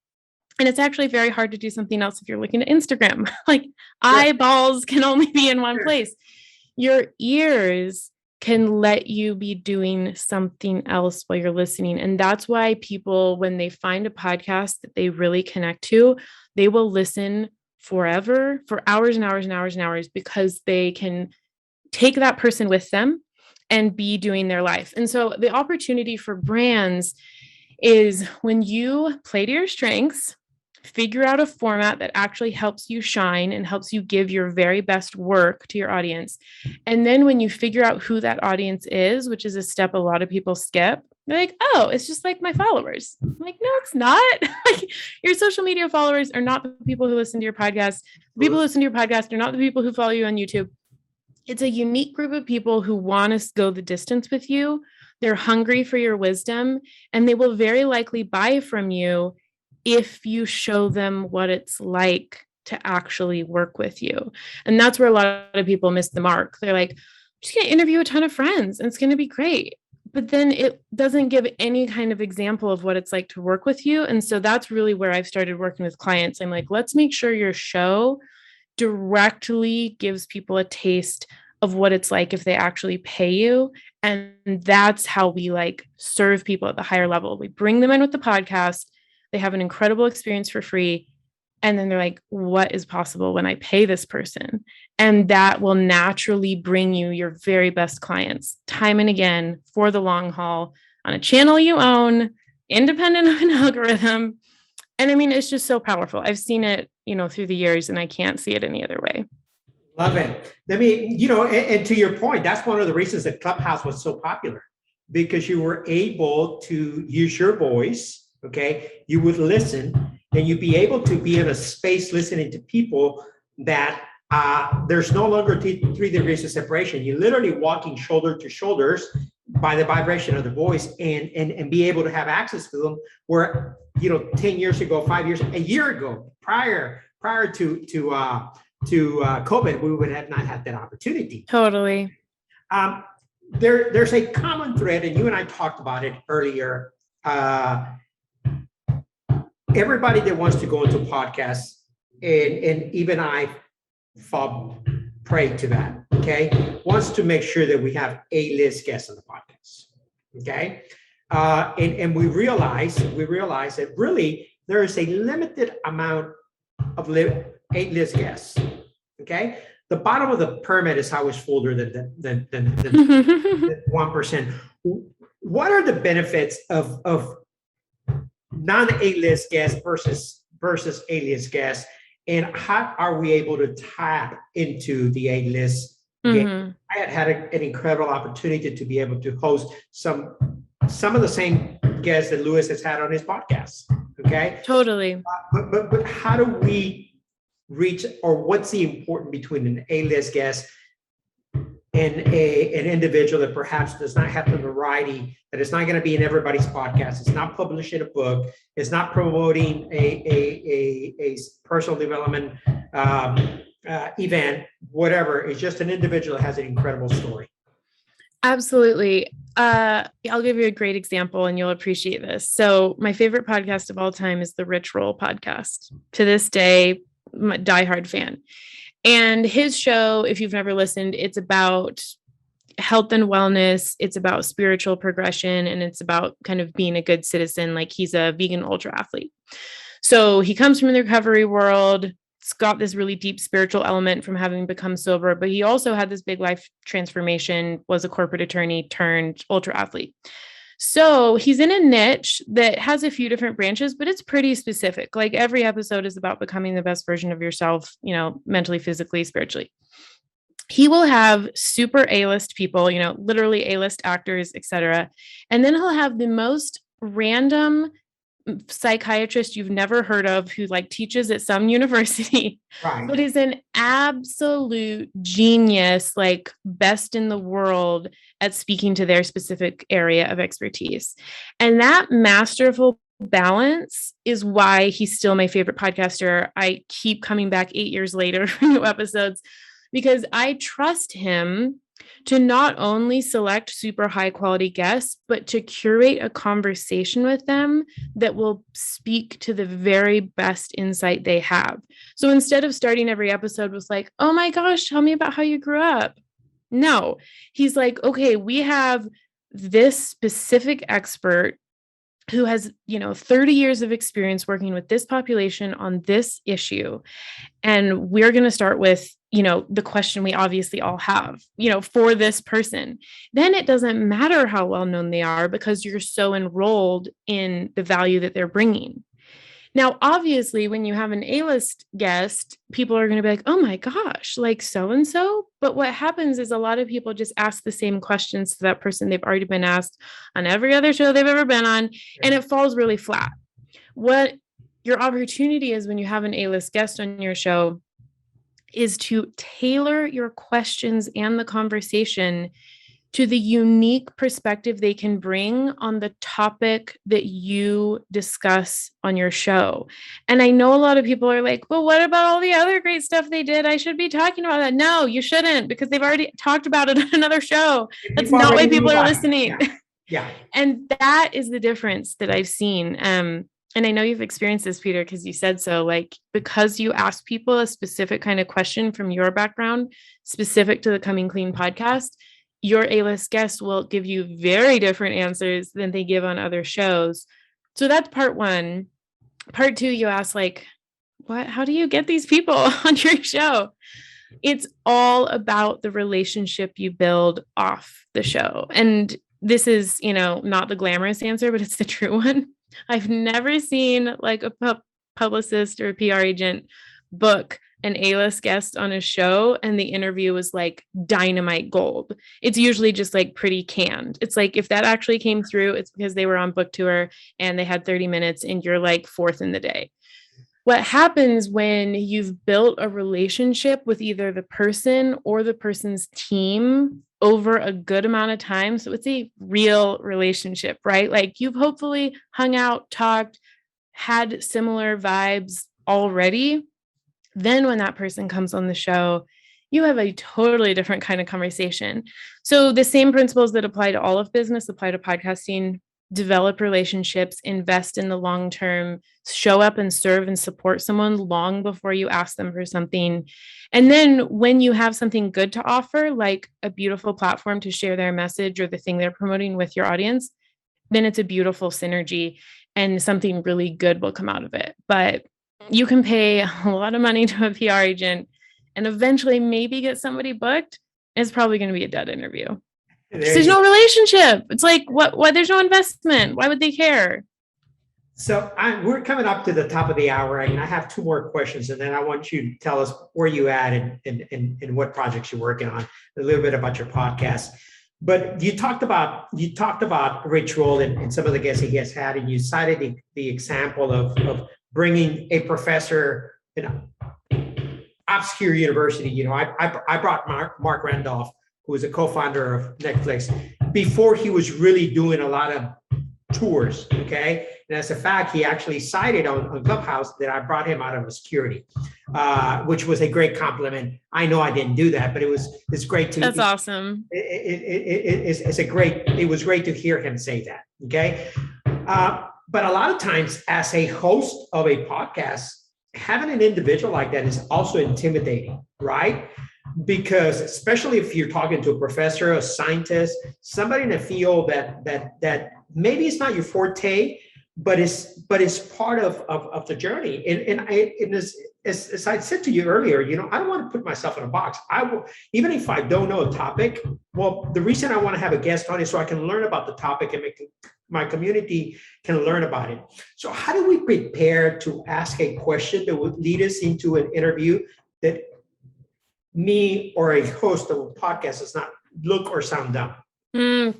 And it's actually very hard to do something else if you're looking at Instagram. Like, eyeballs can only be in one place. Your ears can let you be doing something else while you're listening. And that's why people, when they find a podcast that they really connect to, they will listen forever, for hours and hours and hours and hours, because they can take that person with them and be doing their life. And so the opportunity for brands is when you play to your strengths, figure out a format that actually helps you shine and helps you give your very best work to your audience. And then when you figure out who that audience is, which is a step a lot of people skip, they're like, oh, it's just like my followers. I'm like, no, it's not. Like, your social media followers are not the people who listen to your podcast. The people who listen to your podcast are not the people who follow you on YouTube. It's a unique group of people who want to go the distance with you. They're hungry for your wisdom, and they will very likely buy from you if you show them what it's like to actually work with you. And that's where a lot of people miss the mark. They're like, I'm just going to interview a ton of friends and it's going to be great. But then it doesn't give any kind of example of what it's like to work with you. And so that's really where I've started working with clients. I'm like, let's make sure your show directly gives people a taste of what it's like if they actually pay you. And that's how we like serve people at the higher level. We bring them in with the podcast. They have an incredible experience for free. And then they're like, what is possible when I pay this person? And that will naturally bring you your very best clients time and again for the long haul on a channel you own, independent of an algorithm. And I mean, it's just so powerful. I've seen it, through the years, and I can't see it any other way. Love it. I mean, and to your point, that's one of the reasons that Clubhouse was so popular, because you were able to use your voice. Okay. You would listen, and you'd be able to be in a space listening to people that there's no longer 3 degrees of separation. You're literally walking shoulder to shoulders by the vibration of the voice, and be able to have access to them where, 10 years ago, 5 years, a year ago, prior to COVID, we would have not had that opportunity. Totally. There's a common thread, and you and I talked about it earlier. Everybody that wants to go into podcasts, and even I fall prey to that, okay, wants to make sure that we have A-list guests on the podcast, okay? And we realize that really there is a limited amount of A-list guests, okay? The bottom of the pyramid is always fuller than 1%. What are the benefits of non-A-list guests versus versus A-list guests, and how are we able to tap into the A-list game? I had an incredible opportunity to be able to host some of the same guests that Lewis has had on his podcast. Okay. Totally. But how do we reach, or what's the important between an A-list guest and an individual that perhaps does not have the variety, that is not going to be in everybody's podcast, it's not publishing a book, it's not promoting a personal development event, whatever. It's just an individual that has an incredible story. Absolutely. I'll give you a great example and you'll appreciate this. So my favorite podcast of all time is the Rich Roll podcast. To this day, I'm a diehard fan. And his show, if you've never listened, it's about health and wellness. It's about spiritual progression, and it's about kind of being a good citizen. Like, he's a vegan ultra athlete. So he comes from the recovery world. It's got this really deep spiritual element from having become sober, but he also had this big life transformation, was a corporate attorney turned ultra athlete. So he's in a niche that has a few different branches, but it's pretty specific. Like, every episode is about becoming the best version of yourself, you know, mentally, physically, spiritually. He will have super A-list people, you know, literally A-list actors, etc. And then he'll have the most random psychiatrist you've never heard of, who like teaches at some university, Right. but is an absolute genius, like best in the world at speaking to their specific area of expertise. And that masterful balance is why he's still my favorite podcaster. I keep coming back 8 years later for new episodes, because I trust him to not only select super high quality guests, but to curate a conversation with them that will speak to the very best insight they have. So instead of starting every episode with like, oh my gosh, tell me about how you grew up. No, he's like, okay, we have this specific expert who has, 30 years of experience working with this population on this issue. And we're going to start with, the question we obviously all have, for this person. Then it doesn't matter how well known they are, because you're so enrolled in the value that they're bringing. Now, obviously, when you have an A-list guest, people are going to be like, oh my gosh, like so-and-so. But what happens is a lot of people just ask the same questions to that person they've already been asked on every other show they've ever been on, and it falls really flat. What your opportunity is when you have an A-list guest on your show is to tailor your questions and the conversation to the unique perspective they can bring on the topic that you discuss on your show. And I know a lot of people are like, well, what about all the other great stuff they did? I should be talking about that. No, you shouldn't, because they've already talked about it on another show. That's not why people are listening. Yeah. And that is the difference that I've seen. And I know you've experienced this, Peter, because you said so, like, because you ask people a specific kind of question from your background, specific to the Coming Clean podcast, your A-list guests will give you very different answers than they give on other shows. So that's part one. Part two, you ask, like, how do you get these people on your show? It's all about the relationship you build off the show. And this is, not the glamorous answer, but it's the true one. I've never seen like a publicist or a PR agent book an A-list guest on a show and the interview was like dynamite gold. It's usually just like pretty canned. It's like, if that actually came through, it's because they were on book tour and they had 30 minutes and you're like fourth in the day. What happens when you've built a relationship with either the person or the person's team over a good amount of time? So it's a real relationship, right? Like, you've hopefully hung out, talked, had similar vibes already. Then when that person comes on the show, you have a totally different kind of conversation. So the same principles that apply to all of business apply to podcasting. Develop relationships, invest in the long term, show up and serve and support someone long before you ask them for something. And then when you have something good to offer, like a beautiful platform to share their message or the thing they're promoting with your audience, then it's a beautiful synergy and something really good will come out of it. But you can pay a lot of money to a PR agent and eventually maybe get somebody booked. It's probably going to be a dead interview. There's no relationship. It's like, what? There's no investment. Why would they care? So we're coming up to the top of the hour, and I have two more questions, and then I want you to tell us where you at and what projects you're working on, a little bit about your podcast. But you talked about ritual and some of the guests he has had, and you cited the example of bringing a professor in an obscure university. I brought Mark Randolph, who was a co-founder of Netflix, before he was really doing a lot of tours. Okay. And as a fact, he actually cited on Clubhouse that I brought him out of obscurity, which was a great compliment. I know I didn't do that, but it's great to. That's awesome. It was great to hear him say that. Okay. But a lot of times as a host of a podcast, having an individual like that is also intimidating, right? Because especially if you're talking to a professor, a scientist, somebody in a field that maybe it's not your forte, but it's part of the journey. As I said to you earlier, I don't want to put myself in a box. I will, even if I don't know a topic. Well, the reason I want to have a guest on is so I can learn about the topic and my community can learn about it. So how do we prepare to ask a question that would lead us into an interview that me or a host of a podcast does not look or sound dumb?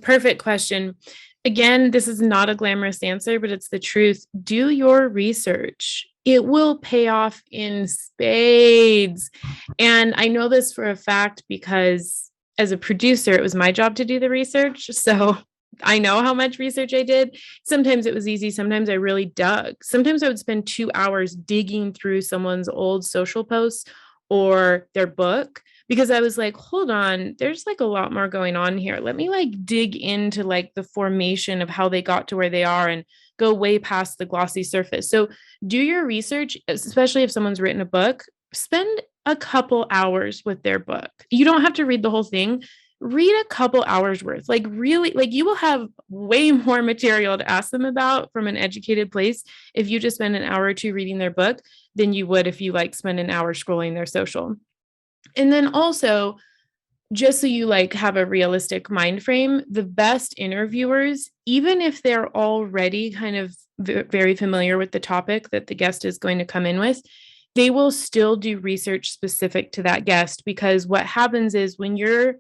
Perfect question. Again, this is not a glamorous answer, but it's the truth. Do your research. It will pay off in spades. And I know this for a fact because as a producer, it was my job to do the research. So I know how much research I did. Sometimes it was easy. Sometimes I really dug. Sometimes I would spend 2 hours digging through someone's old social posts or their book, because I was like, hold on, there's like a lot more going on here. Let me like dig into like the formation of how they got to where they are and go way past the glossy surface. So do your research, especially if someone's written a book. Spend a couple hours with their book. You don't have to read the whole thing. Read a couple hours worth. Like really, like you will have way more material to ask them about from an educated place if you just spend an hour or two reading their book than you would if you like spend an hour scrolling their social. And then also, just so you like have a realistic mind frame, the best interviewers, even if they're already kind of very familiar with the topic that the guest is going to come in with, they will still do research specific to that guest. Because what happens is when you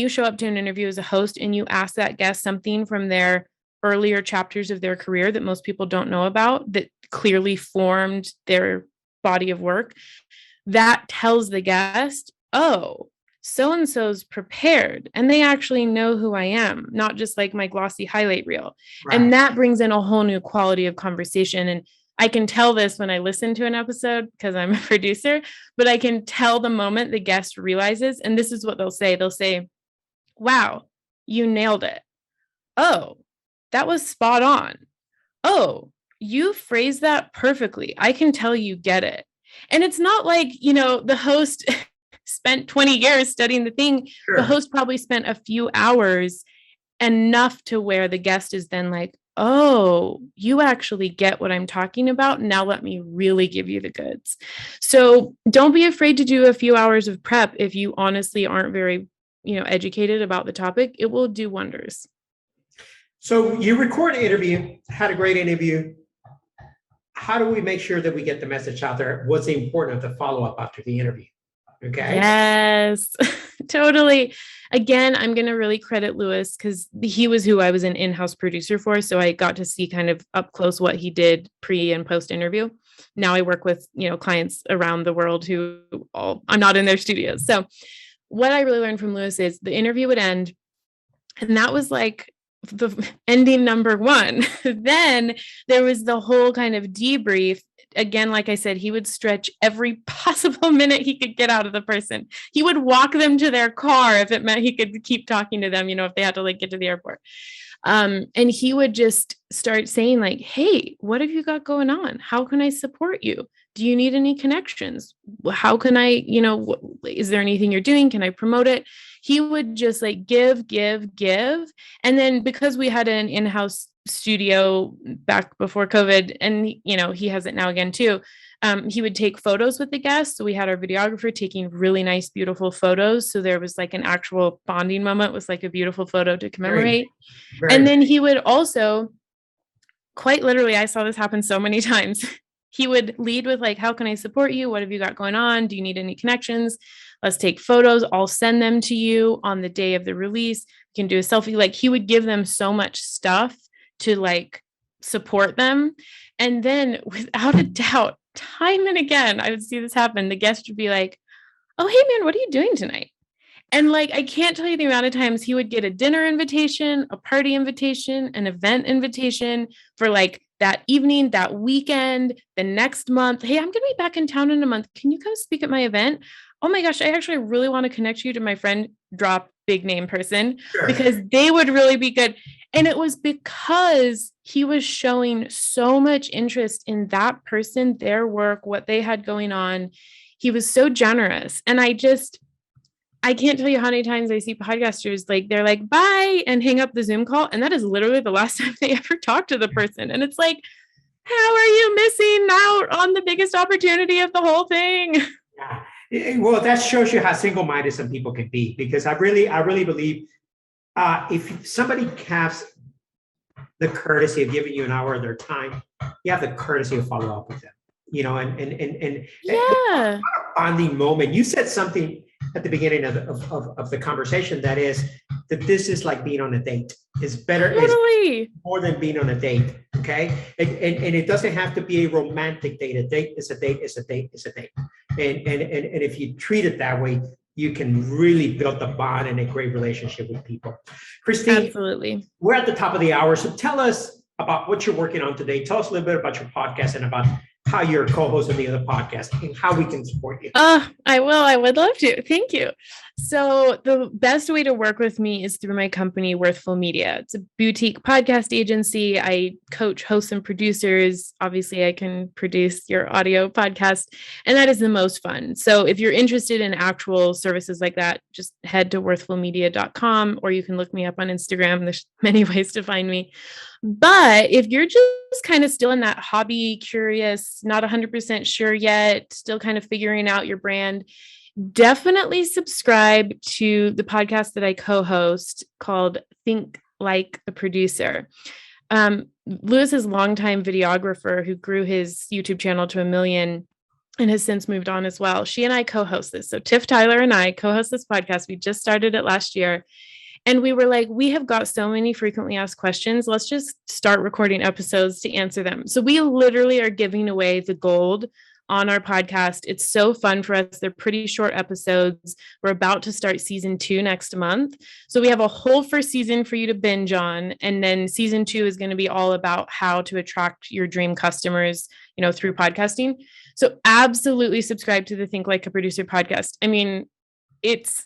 show up to an interview as a host and you ask that guest something from their earlier chapters of their career that most people don't know about, that clearly formed their body of work, that tells the guest, oh, so-and-so's prepared and they actually know who I am, not just like my glossy highlight reel. Right. And that brings in a whole new quality of conversation. And I can tell this when I listen to an episode because I'm a producer, but I can tell the moment the guest realizes, and this is what they'll say. They'll say, wow, you nailed it. Oh, that was spot on. Oh, you phrased that perfectly. I can tell you get it. And it's not like, the host spent 20 years studying the thing. Sure. The host probably spent a few hours, enough to where the guest is then like, oh, you actually get what I'm talking about. Now let me really give you the goods. So don't be afraid to do a few hours of prep if you honestly aren't very, educated about the topic. It will do wonders. So you record an interview, had a great interview. How do we make sure that we get the message out there? What's important to follow up after the interview? Okay. Yes, totally. Again, I'm going to really credit Lewis because he was who I was an in-house producer for. So I got to see kind of up close what he did pre and post interview. Now I work with, clients around the world I'm not in their studios. So what I really learned from Lewis is the interview would end. And that was like the ending number one. Then there was the whole kind of debrief. Again, like I said, he would stretch every possible minute he could get out of the person. He would walk them to their car if it meant he could keep talking to them, if they had to like get to the airport. And he would just start saying like, hey, what have you got going on? How can I support you? Do you need any connections? How can I, is there anything you're doing? Can I promote it? He would just like give. And then because we had an in-house studio back before COVID, and he has it now again too, he would take photos with the guests. So we had our videographer taking really nice, beautiful photos. So there was like an actual bonding moment with like a beautiful photo to commemorate. Very. And then he would also quite literally, I saw this happen so many times. He would lead with like, how can I support you? What have you got going on? Do you need any connections? Let's take photos. I'll send them to you on the day of the release. You can do a selfie. Like he would give them so much stuff to like support them. And then without a doubt, time and again, I would see this happen. The guest would be like, oh, hey man, what are you doing tonight? And like, I can't tell you the amount of times he would get a dinner invitation, a party invitation, an event invitation for like that evening, that weekend, the next month. Hey, I'm going to be back in town in a month. Can you come speak at my event? Oh my gosh, I actually really want to connect you to my friend, drop big name person, Sure. because they would really be good. And it was because he was showing so much interest in that person, their work, what they had going on. He was so generous. And I can't tell you how many times I see podcasters like they're like, bye, and hang up the Zoom call. And that is literally the last time they ever talk to the person. And it's like, how are you missing out on the biggest opportunity of the whole thing? Yeah. Well, that shows you how single-minded some people can be, because I really believe if somebody has the courtesy of giving you an hour of their time, you have the courtesy to follow up with them, you know, and Yeah. a bonding moment. You said something at the beginning of the conversation, that is that this is like being on a date. It's better, Totally. it's more than being on a date. Okay. And it doesn't have to be a romantic date. A date is a date, is a date, is a date. And if you treat it that way, you can really build a bond and a great relationship with people. Christine, Absolutely. we're at the top of the hour. So tell us about what you're working on today. Tell us a little bit about your podcast and about how you're a co-host of the other podcast and how we can support you. I will. I would love to. Thank you. So the best way to work with me is through my company, Worthful Media. It's a boutique podcast agency. I coach hosts and producers. Obviously, I can produce your audio podcast, and that is the most fun. So if you're interested in actual services like that, just head to worthfulmedia.com, or you can look me up on Instagram. There's many ways to find me. But if you're just kind of still in that hobby, curious, not 100% sure yet, still kind of figuring out your brand, definitely subscribe to the podcast that I co-host called Think Like a Producer. Lewis is a longtime videographer who grew his YouTube channel to 1 million and has since moved on as well. She and I co-host this. So Tiff Tyler and I co-host this podcast. We just started it last year. And we were like, we have got so many frequently asked questions. Let's just start recording episodes to answer them. So we literally are giving away the gold on our podcast. It's so fun for us. They're pretty short episodes. We're about to start season 2 next month. So we have a whole first season for you to binge on. And then season 2 is going to be all about how to attract your dream customers, you know, through podcasting. So absolutely subscribe to the Think Like a Producer podcast. I mean, it's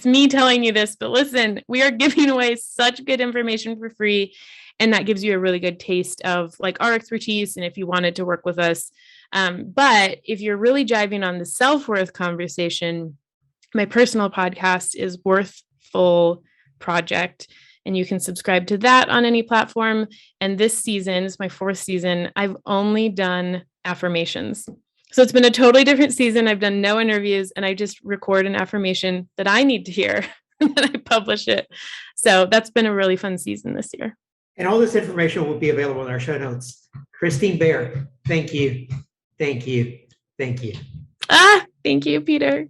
me telling you this, but listen, we are giving away such good information for free. And that gives you a really good taste of like our expertise and if you wanted to work with us. But if you're really jiving on the self-worth conversation, my personal podcast is Worthful Project, and you can subscribe to that on any platform. And this season is my 4th season. I've only done affirmations. So it's been a totally different season. I've done no interviews, and I just record an affirmation that I need to hear and then I publish it. So that's been a really fun season this year. And all this information will be available in our show notes. Christine Baird, thank you. Thank you. Thank you. Thank you, Peter.